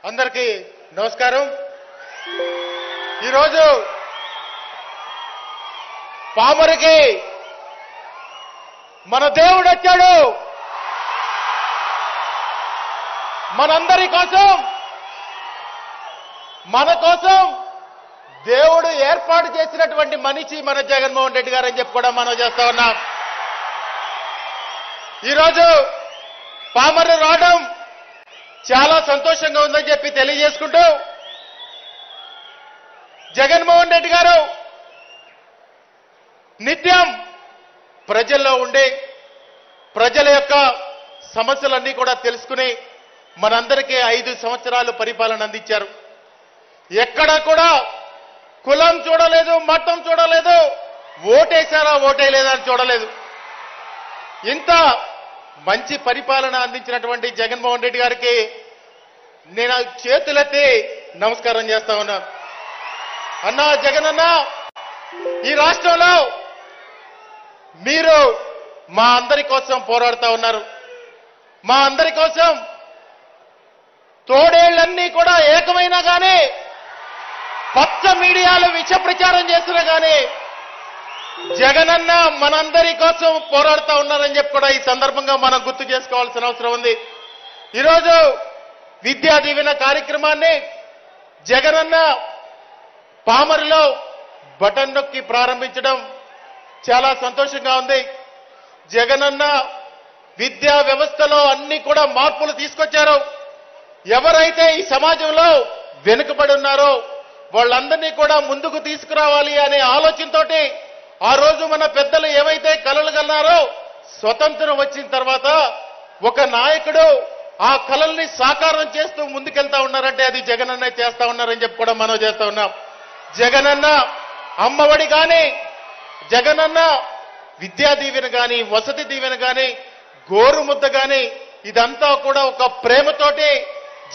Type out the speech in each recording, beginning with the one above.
అందరికీ నమస్కారం। ఈరోజు పామరికి మన దేవుడు వచ్చాడు। మనందరి కోసం మన కోసం దేవుడు ఏర్పాటు చేసినటువంటి మనిషి మన జగన్మోహన్ రెడ్డి గారు అని చెప్పి కూడా మనం చేస్తా ఉన్నాం। ఈరోజు పామరు రావడం చాలా సంతోషంగా ఉందని చెప్పి తెలియజేసుకుంటూ జగన్మోహన్ రెడ్డి గారు నిత్యం ప్రజల్లో ఉండి ప్రజల యొక్క సమస్యలన్నీ కూడా తెలుసుకుని మనందరికీ 5 సంవత్సరాలు పరిపాలన అందించారు। ఎక్కడా కూడా కులం చూడలేదు, మతం చూడలేదు, ఓటేశారా ఓటేయలేదా అని చూడలేదు। ఇంత మంచి పరిపాలన అందించినటువంటి జగన్మోహన్ రెడ్డి గారికి నేను చేతులెత్తి నమస్కారం చేస్తా ఉన్నా। అన్నా జగన్ అన్న, ఈ రాష్ట్రంలో మీరు మా అందరి కోసం పోరాడుతా ఉన్నారు। మా అందరి కోసం తోడేళ్లన్నీ కూడా ఏకమైనా కానీ, పచ్చ మీడియాలు విష ప్రచారం చేస్తున్నా కానీ జగనన్న మనందరి కోసం పోరాడుతూ ఉన్నారని చెప్పి కూడా ఈ సందర్భంగా మనం గుర్తు చేసుకోవాల్సిన అవసరం ఉంది। ఈరోజు విద్యా దీవెన కార్యక్రమాన్ని జగనన్న పామరులో బటన్ నొక్కి ప్రారంభించడం చాలా సంతోషంగా ఉంది। జగనన్న విద్యా వ్యవస్థలో అన్ని కూడా మార్పులు తీసుకొచ్చారు। ఎవరైతే ఈ సమాజంలో వెనుకబడి ఉన్నారో వాళ్ళందరినీ కూడా ముందుకు తీసుకురావాలి అనే ఆలోచనతోటి ఆ రోజు మన పెద్దలు ఏవైతే కలలు కన్నారో స్వతంత్రం వచ్చిన తర్వాత ఒక నాయకుడు ఆ కలల్ని సాకారం చేస్తూ ముందుకెళ్తా ఉన్నారంటే అది జగనన్న చేస్తా ఉన్నారని చెప్పి కూడా మనం చేస్తా ఉన్నాం। జగనన్న అమ్మఒడి కానీ, జగనన్న విద్యా దీవెన కానీ, వసతి దీవెన కానీ, గోరుముద్ద కానీ ఇదంతా కూడా ఒక ప్రేమతోటి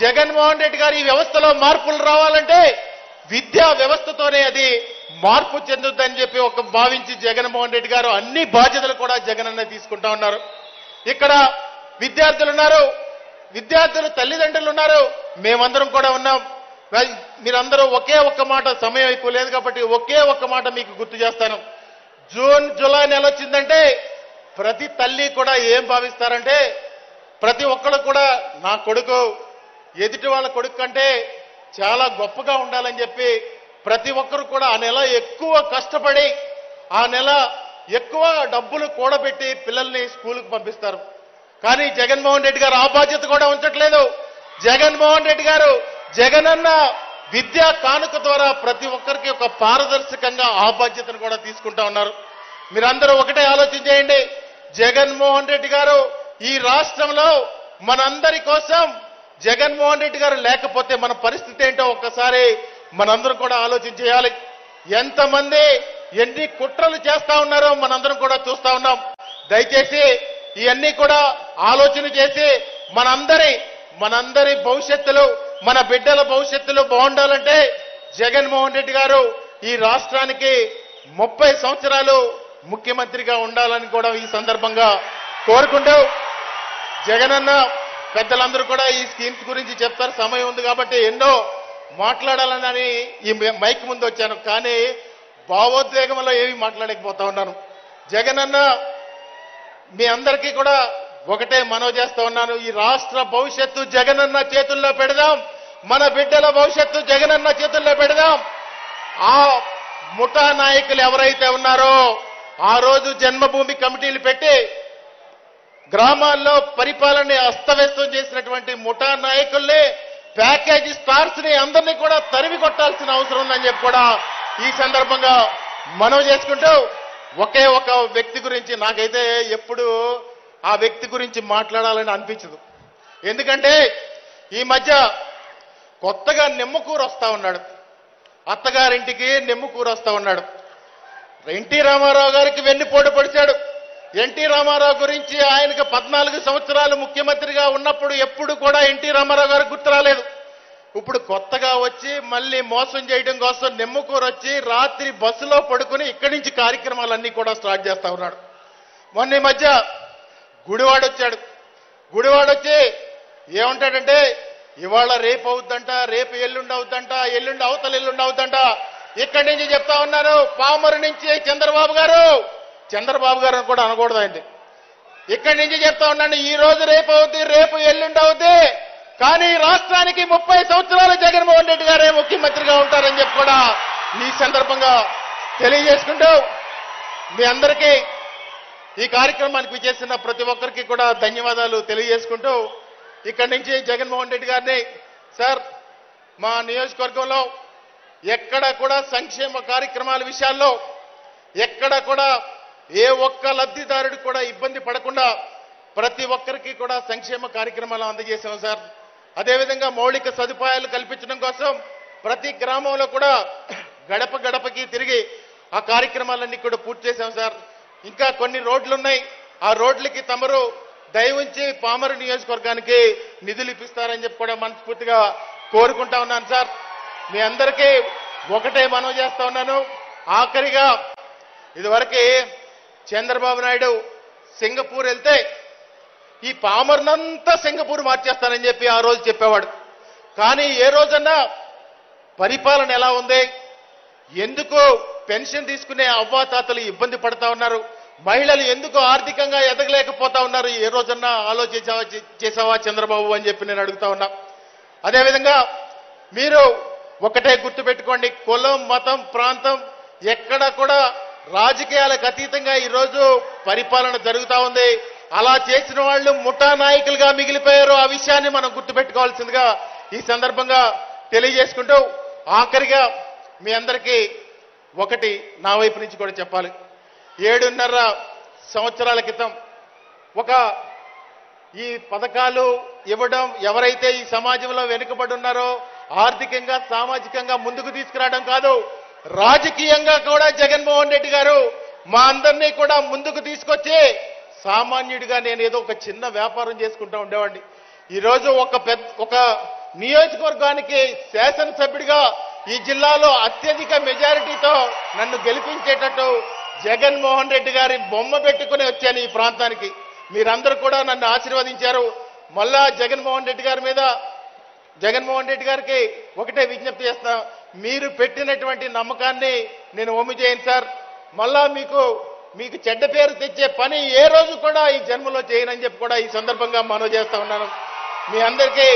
జగన్మోహన్ రెడ్డి గారు ఈ వ్యవస్థలో మార్పులు రావాలంటే విద్యా వ్యవస్థతోనే అది మార్పు చెందుద్దని చెప్పి ఒక భావించి జగన్మోహన్ రెడ్డి గారు అన్ని బాధ్యతలు కూడా జగనన్న తీసుకుంటా ఉన్నారు। ఇక్కడ విద్యార్థులు ఉన్నారు, విద్యార్థులు తల్లిదండ్రులు ఉన్నారు, మేమందరం కూడా ఉన్నాం। మీరందరూ ఒకే ఒక్క మాట, సమయం ఎక్కువ లేదు కాబట్టి ఒకే ఒక్క మాట మీకు గుర్తు చేస్తాను। జూన్ జూలై నెల వచ్చిందంటే ప్రతి తల్లి కూడా ఏం భావిస్తారంటే ప్రతి ఒక్కరు కూడా నా కొడుకు ఎదుటి వాళ్ళ కొడుకు కంటే చాలా గొప్పగా ఉండాలని చెప్పి ప్రతి ఒక్కరు కూడా ఆ నెల ఎక్కువ కష్టపడి ఆ నెల ఎక్కువ డబ్బులు కూడబెట్టి పిల్లల్ని స్కూలుకు పంపిస్తారు। కానీ జగన్మోహన్ రెడ్డి గారు ఆ బాధ్యత కూడా ఉంచట్లేదు। జగన్మోహన్ రెడ్డి గారు జగనన్న విద్యా కానుక ద్వారా ప్రతి ఒక్కరికి ఒక పారదర్శకంగా ఆ బాధ్యతను కూడా తీసుకుంటా ఉన్నారు। మీరందరూ ఒకటే ఆలోచన చేయండి, జగన్మోహన్ రెడ్డి గారు ఈ రాష్ట్రంలో మనందరి కోసం జగన్మోహన్ రెడ్డి గారు లేకపోతే మన పరిస్థితి ఏంటో ఒక్కసారి మనందరం కూడా ఆలోచన చేయాలి। ఎంతమంది ఎన్ని కుట్రలు చేస్తా ఉన్నారో మనందరం కూడా చూస్తా ఉన్నాం। దయచేసి ఇవన్నీ కూడా ఆలోచన చేసి మనందరి భవిష్యత్తులు, మన బిడ్డల భవిష్యత్తులు బాగుండాలంటే జగన్మోహన్ రెడ్డి గారు ఈ రాష్ట్రానికి 30 సంవత్సరాలు ముఖ్యమంత్రిగా ఉండాలని కూడా ఈ సందర్భంగా కోరుకుంటూ జగనన్న పెద్దలందరూ కూడా ఈ స్కీమ్స్ గురించి చెప్తారు, సమయం ఉంది కాబట్టి ఎన్నో మాట్లాడాలని ఈ మైక్ ముందు వచ్చాను, కానీ భావోద్వేగంలో ఏమి మాట్లాడలేకపోతా ఉన్నాను। జగనన్న మీ అందరికీ కూడా ఒకటే మనవి చేస్తా ఉన్నాను, ఈ రాష్ట్ర భవిష్యత్తు జగనన్న చేతుల్లో పెడదాం, మన బిడ్డల భవిష్యత్తు జగనన్న చేతుల్లో పెడదాం। ఆ ముఠా నాయకులు ఎవరైతే ఉన్నారో ఆ రోజు జన్మభూమి కమిటీలు పెట్టి గ్రామాల్లో పరిపాలన అస్తవ్యస్తం చేసినటువంటి ముఠా నాయకుల్ని, ప్యాకేజీ స్టార్స్ ని అందరినీ కూడా తరిమి కొట్టాల్సిన అవసరం ఉందని చెప్పి కూడా ఈ సందర్భంగా మనవి చేసుకుంటూ ఒకే ఒక వ్యక్తి గురించి నాకైతే ఎప్పుడు ఆ వ్యక్తి గురించి మాట్లాడాలని అనిపించదు। ఎందుకంటే ఈ మధ్య కొత్తగా నిమ్మకూరు వస్తా ఉన్నాడు, అత్తగారింటికి నిమ్మకూరు వస్తా ఉన్నాడు। ఎన్టీ రామారావు గారికి వెన్నుపోటు పొడిచాడు। ఎన్టీ రామారావు గురించి ఆయనకు 14 సంవత్సరాలు ముఖ్యమంత్రిగా ఉన్నప్పుడు ఎప్పుడు కూడా ఎన్టీ రామారావు గారికి గుర్తు రాలేదు। ఇప్పుడు కొత్తగా వచ్చి మళ్ళీ మోసం చేయడం కోసం నిమ్మకూరు వచ్చి రాత్రి బస్సులో పడుకుని ఇక్కడి నుంచి కార్యక్రమాలన్నీ కూడా స్టార్ట్ చేస్తా ఉన్నాడు। మొన్న ఈ మధ్య గుడివాడొచ్చాడు, గుడివాడొచ్చి ఏమంటాడంటే ఇవాళ రేపు అవుద్దంట, రేపు ఎల్లుండి అవుద్దంట, ఎల్లుండి అవతల ఎల్లుండి అవుద్దంట. ఇక్కడి నుంచి చెప్తా ఉన్నాను, పామరు నుంచి చంద్రబాబు గారు కూడా అనకూడదు అండి. ఇక్కడి నుంచి చెప్తా ఉన్నాను, ఈ రోజు రేపు అవుద్ది, రేపు ఎల్లుండి అవుద్ది, కానీ రాష్ట్రానికి 30 సంవత్సరాలు జగన్మోహన్ రెడ్డి గారే ముఖ్యమంత్రిగా ఉంటారని చెప్పి కూడా ఈ సందర్భంగా తెలియజేసుకుంటూ మీ అందరికీ ఈ కార్యక్రమానికి విచ్చేసిన ప్రతి ఒక్కరికి కూడా ధన్యవాదాలు తెలియజేసుకుంటూ ఇక్కడి నుంచి జగన్మోహన్ రెడ్డి గారిని, సార్ మా నియోజకవర్గంలో ఎక్కడ కూడా సంక్షేమ కార్యక్రమాల విషయాల్లో ఎక్కడ కూడా ఏ ఒక్క లబ్ధిదారుడికి కూడా ఇబ్బంది పడకుండా ప్రతి ఒక్కరికి కూడా సంక్షేమ కార్యక్రమాలు అందజేశాం సార్. అదేవిధంగా మౌలిక సదుపాయాలు కల్పించడం కోసం ప్రతి గ్రామంలో కూడా గడప గడపకి తిరిగి ఆ కార్యక్రమాలన్నీ కూడా పూర్తి చేశాం సార్. ఇంకా కొన్ని రోడ్లు ఉన్నాయి, ఆ రోడ్లకి తమరు దయవుంచి పామరు నియోజకవర్గానికి నిధులు ఇప్పిస్తారని చెప్పి కూడా మనస్ఫూర్తిగా కోరుకుంటా ఉన్నాను సార్. మీ అందరికీ ఒకటే మనవి చేస్తా ఉన్నాను, ఆఖరిగా ఇదివరకు చంద్రబాబు నాయుడు సింగపూర్ వెళ్తే ఈ పామర్నంతా సింగపూర్ మార్చేస్తానని చెప్పి ఆ రోజు చెప్పేవాడు. కానీ ఏ రోజన్నా పరిపాలన ఎలా ఉంది, ఎందుకు పెన్షన్ తీసుకునే అవ్వాతాతలు ఇబ్బంది పడతా ఉన్నారు, మహిళలు ఎందుకు ఆర్థికంగా ఎదగలేకపోతా ఉన్నారు, ఏ రోజన్నా చేసావా చంద్రబాబు అని చెప్పి నేను అడుగుతా ఉన్నా. అదేవిధంగా మీరు ఒకటే గుర్తుపెట్టుకోండి, కులం మతం ప్రాంతం ఎక్కడ కూడా రాజకీయాలకు అతీతంగా ఈరోజు పరిపాలన జరుగుతూ ఉంది. అలా చేసిన వాళ్ళు ముఠా నాయకులుగా మిగిలిపోయారు. ఆ విషయాన్ని మనం గుర్తుపెట్టుకోవాల్సిందిగా ఈ సందర్భంగా తెలియజేసుకుంటూ ఆఖరిగా మీ అందరికీ ఒకటి నా వైపు నుంచి కూడా చెప్పాలి. 7.5 సంవత్సరాల క్రితం ఈ పథకాలు ఇవ్వడం, ఎవరైతే ఈ సమాజంలో వెనుకబడి ఉన్నారో ఆర్థికంగా సామాజికంగా ముందుకు తీసుకురావడం కాదు, రాజకీయంగా కూడా జగన్మోహన్ రెడ్డి గారు మా అందరినీ కూడా ముందుకు తీసుకొచ్చి సామాన్యుడిగా నేను ఏదో ఒక చిన్న వ్యాపారం చేసుకుంటూ ఉండేవాడిని. ఈరోజు ఒక నియోజకవర్గానికి శాసనసభ్యుడిగా ఈ జిల్లాలో అత్యధిక మెజారిటీతో నన్ను గెలిపించేటట్టు జగన్మోహన్ రెడ్డి గారి బొమ్మ పెట్టుకుని వచ్చాను ఈ ప్రాంతానికి. మీరందరూ కూడా నన్ను ఆశీర్వదించారు. మళ్ళా జగన్మోహన్ రెడ్డి గారికి ఒకటే విజ్ఞప్తి చేస్తా, మీరు పెట్టినటువంటి నమ్మకాన్ని నేను ఒమ్ము చేయను సార్. మళ్ళా మీకు చెడ్డ పేరు తెచ్చే పని ఏ రోజు కూడా ఈ జన్మలో చేయనని చెప్పి కూడా ఈ సందర్భంగా మనవి చేస్తా ఉన్నాను. మీ అందరికీ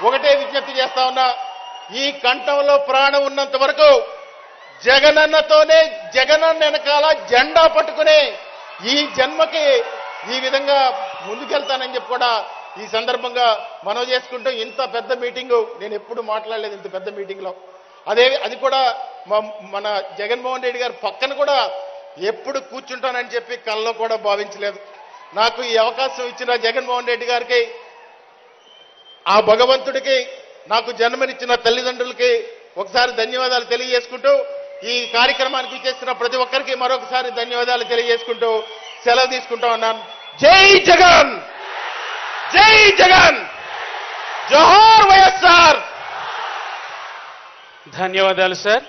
ఒకటే విజ్ఞప్తి చేస్తా ఉన్నా, ఈ కంఠంలో ప్రాణం ఉన్నంత వరకు జగనన్నతోనే, జగనన్న వెనకాల జెండా పట్టుకుని ఈ జన్మకి ఈ విధంగా ముందుకెళ్తానని చెప్పి కూడా ఈ సందర్భంగా మనవి చేసుకుంటూ, ఇంత పెద్ద మీటింగు నేను ఎప్పుడు మాట్లాడలేదు ఇంత పెద్ద మీటింగ్లో. అది కూడా మన జగన్మోహన్ రెడ్డి గారు పక్కన కూడా ఎప్పుడు కూర్చుంటానని చెప్పి కల్లో కూడా భావించలేదు. నాకు ఈ అవకాశం ఇచ్చిన జగన్మోహన్ రెడ్డి గారికి, ఆ భగవంతుడికి, నాకు జన్మనిచ్చిన తల్లిదండ్రులకి ఒకసారి ధన్యవాదాలు తెలియజేసుకుంటూ ఈ కార్యక్రమానికి చేస్తున్న ప్రతి ఒక్కరికి మరొకసారి ధన్యవాదాలు తెలియజేసుకుంటూ సెలవు తీసుకుంటా ఉన్నాను. జై జగన్, జై జగన్, జోహార్ వైఎస్ఆర్. ధన్యవాదాలు సార్.